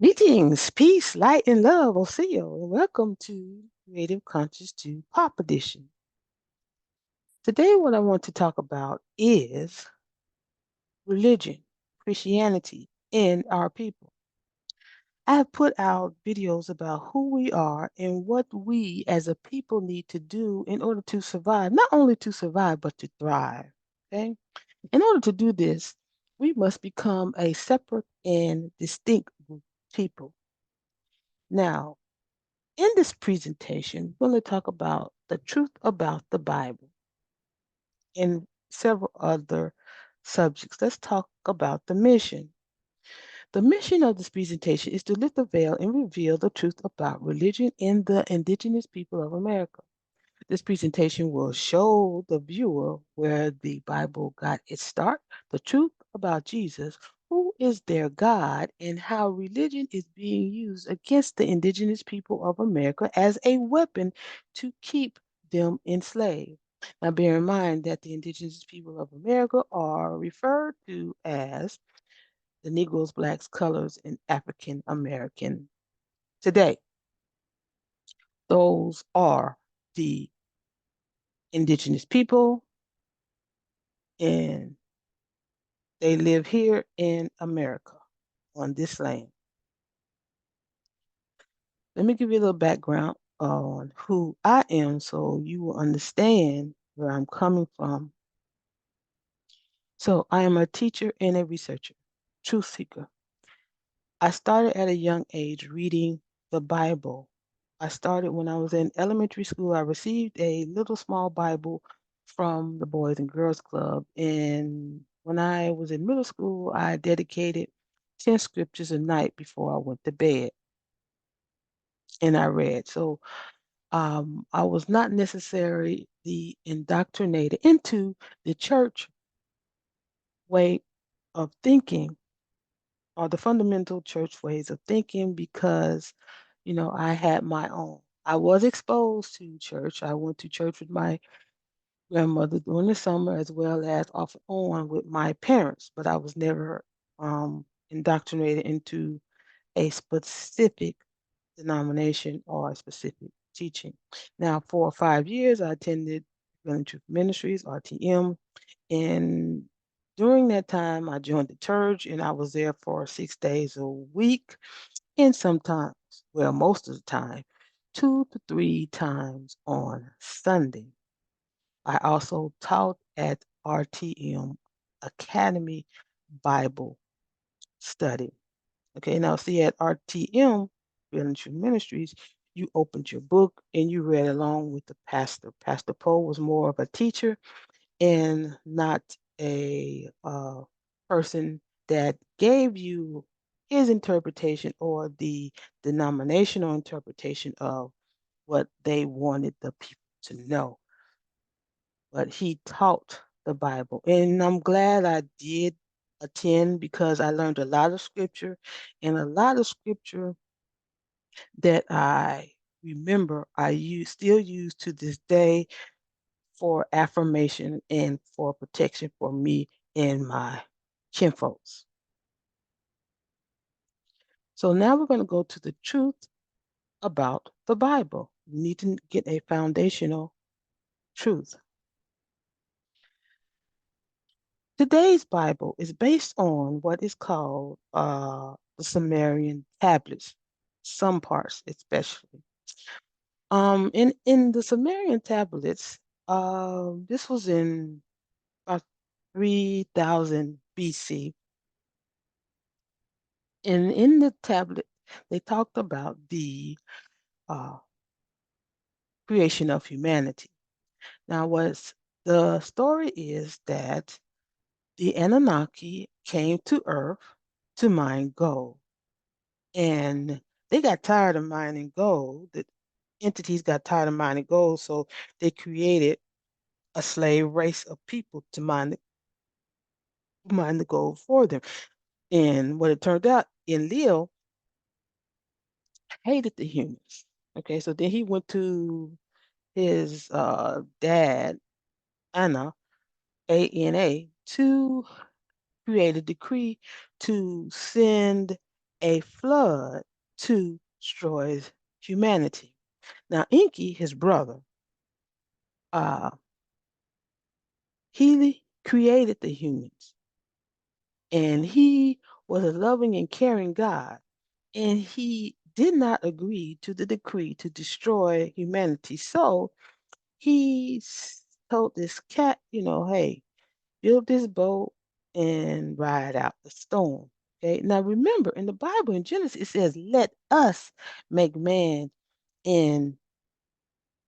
Greetings, peace, light, and love, Oseo, and welcome to Creative Conscious 2 Pop Edition. Today, what I want to talk about is religion, Christianity, and our people. I have put out videos about who we are and what we as a people need to do in order to survive, not only to survive, but to thrive. Okay? In order to do this, we must become a separate and distinct group of people. Now, in this presentation, we're going to talk about the truth about the Bible and several other subjects. Let's talk about the mission. The mission of this presentation is to lift the veil and reveal the truth about religion in the indigenous people of America. This presentation will show the viewer where the Bible got its start, the truth about Jesus, who is their God, and how religion is being used against the indigenous people of America as a weapon to keep them enslaved. Now, bear in mind that the indigenous people of America are referred to as the Negroes, Blacks, Colors, and African American today. Those are the indigenous people, and they live here in America on this land. Let me give you a little background on who I am so you will understand where I'm coming from. So, I am a teacher and a researcher, truth seeker. I started at a young age reading the Bible. I started when I was in elementary school. I received a little small Bible from the Boys and Girls Club. And when I was in middle school, I dedicated 10 scriptures a night before I went to bed and I read. So I was not necessarily the indoctrinated into the church way of thinking or the fundamental church ways of thinking because, I had my own. I was exposed to church. I went to church with my grandmother during the summer as well as off and on with my parents, but I was never indoctrinated into a specific denomination or a specific teaching. Now, 4 or 5 years, I attended Revealing Truth Ministries, RTM, and during that time, I joined the church and I was there for 6 days a week, and sometimes, well, most of the time, 2 to 3 times on Sunday. I also taught at RTM Academy Bible Study. Okay, now see at RTM, Revealing Truth Ministries, you opened your book and you read along with the pastor. Pastor Poe was more of a teacher and not a person that gave you his interpretation or the denominational interpretation of what they wanted the people to know. But he taught the Bible. And I'm glad I did attend because I learned a lot of scripture and a lot of scripture that I remember still use to this day for affirmation and for protection for me and my kinfolks. So now we're going to go to the truth about the Bible. We need to get a foundational truth. Today's Bible is based on what is called the Sumerian tablets, some parts especially. In the Sumerian tablets, this was in about 3000 BC. And in the tablet, they talked about the uh, creation of humanity. Now, what's the story is that the Anunnaki came to Earth to mine gold, and they got tired of mining gold. The entities got tired of mining gold, so they created a slave race of people to mine the gold for them. And what it turned out, Enlil hated the humans. Okay, so then he went to his dad, Anna, ANA, to create a decree to send a flood to destroy humanity. Now, Enki, his brother, uh, he created the humans, and he was a loving and caring God, and he did not agree to the decree to destroy humanity. So he told this cat, hey, build this boat and ride out the storm. Okay. Now remember, in the Bible, in Genesis, it says, "Let us make man in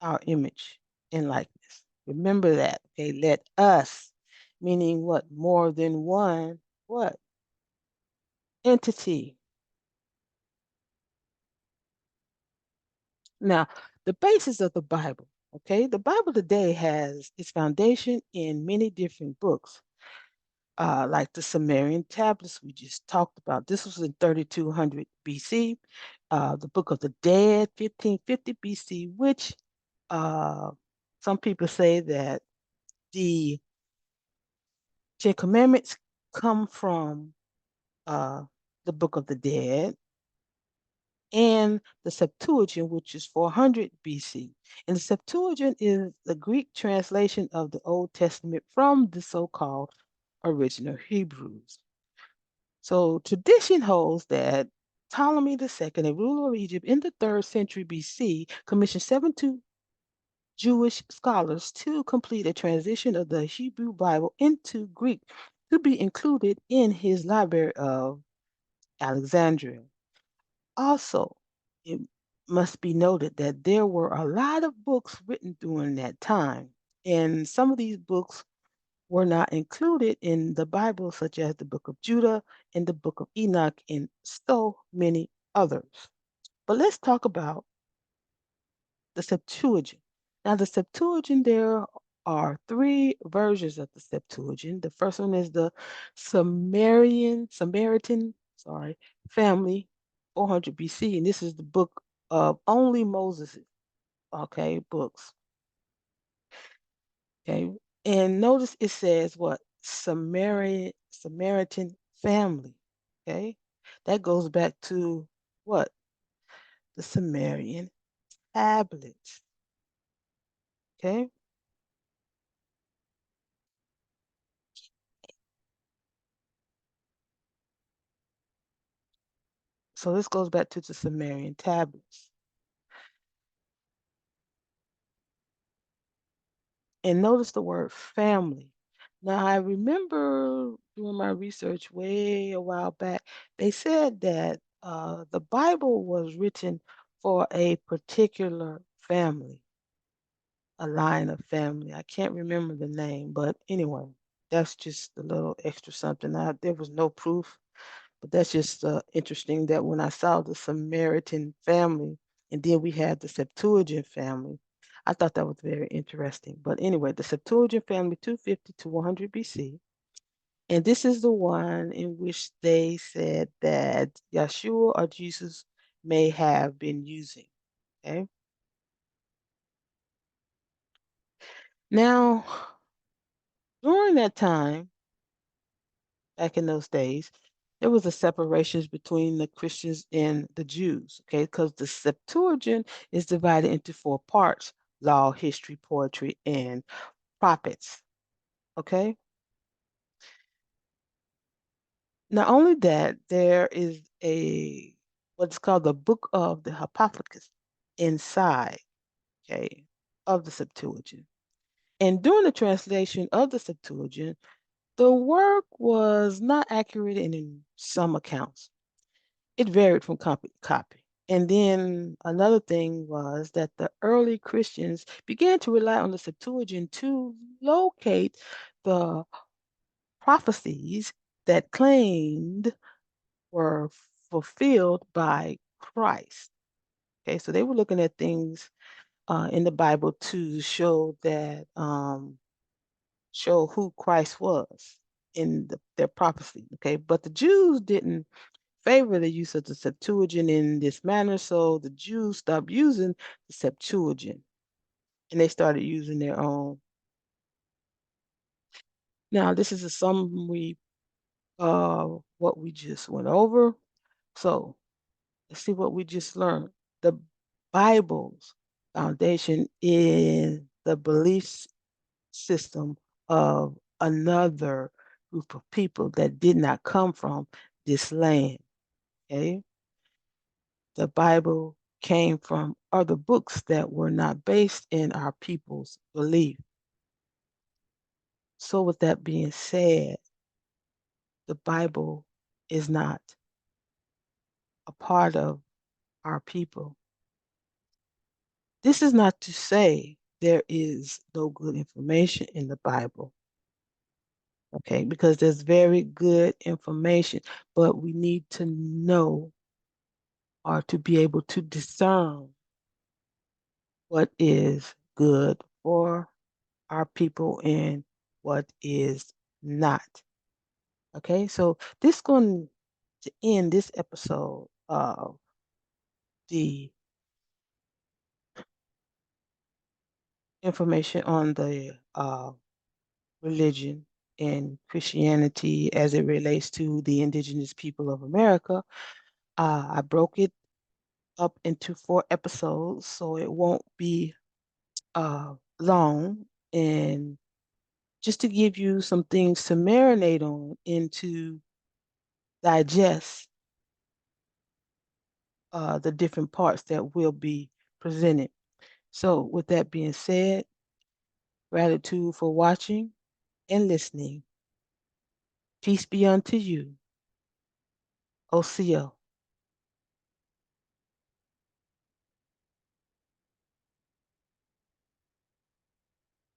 our image and likeness." Remember that. Okay. Let us, meaning what? More than one what? Entity. Now, the basis of the Bible. Okay. The Bible today has its foundation in many different books. Like the Sumerian tablets we just talked about. This was in 3200 BC. The Book of the Dead, 1550 BC, which uh, some people say that the Ten Commandments come from uh, the Book of the Dead, and the Septuagint, which is 400 BC. And the Septuagint is the Greek translation of the Old Testament from the so-called original Hebrews. So tradition holds that Ptolemy II, a ruler of Egypt in the 3rd century BC, commissioned 72 Jewish scholars to complete a transition of the Hebrew Bible into Greek to be included in his library of Alexandria. Also, it must be noted that there were a lot of books written during that time, and some of these books were not included in the Bible, such as the book of Judah and the book of Enoch, and so many others. But let's talk about the Septuagint. Now, the Septuagint, there are three versions of the Septuagint. The first one is the Samaritan, sorry, family, 400 BC, and this is the book of only Moses, okay, books. Okay. And notice it says what? Samaritan family. Okay. That goes back to what? The Sumerian tablets. Okay. So this goes back to the Sumerian tablets. And notice the word family. Now, I remember doing my research way a while back, they said that the Bible was written for a particular family, a line of family. I can't remember the name, but anyway, that's just a little extra something. There was no proof, but that's just interesting that when I saw the Samaritan family and then we had the Septuagint family, I thought that was very interesting. But anyway, the Septuagint family, 250 to 100 BC. And this is the one in which they said that Yeshua or Jesus may have been using. Okay. Now, during that time, back in those days, there was a separation between the Christians and the Jews, okay? Because the Septuagint is divided into four parts: law, history, poetry, and prophets, okay? Not only that, there is what's called the Book of the Apocrypha inside, okay, of the Septuagint. And during the translation of the Septuagint, the work was not accurate in some accounts. It varied from copy to copy. And then another thing was that the early Christians began to rely on the Septuagint to locate the prophecies that claimed were fulfilled by Christ. Okay, so they were looking at things in the Bible to show who Christ was in their prophecy. Okay, but the Jews didn't favor the use of the Septuagint in this manner, so the Jews stopped using the Septuagint and they started using their own. Now, this is a summary of what we just went over. So let's see what we just learned. The Bible's foundation is the belief system of another group of people that did not come from this land. Okay. The Bible came from other books that were not based in our people's belief. So, with that being said, the Bible is not a part of our people. This is not to say there is no good information in the Bible, okay, because there's very good information, but we need to know or to be able to discern what is good for our people and what is not. Okay, so this is going to end this episode of the information on the religion and Christianity as it relates to the indigenous people of America. I broke it up into 4 episodes, so it won't be long. And just to give you some things to marinate on and to digest the different parts that will be presented. So, with that being said, gratitude for watching and listening. Peace be unto you. OCO.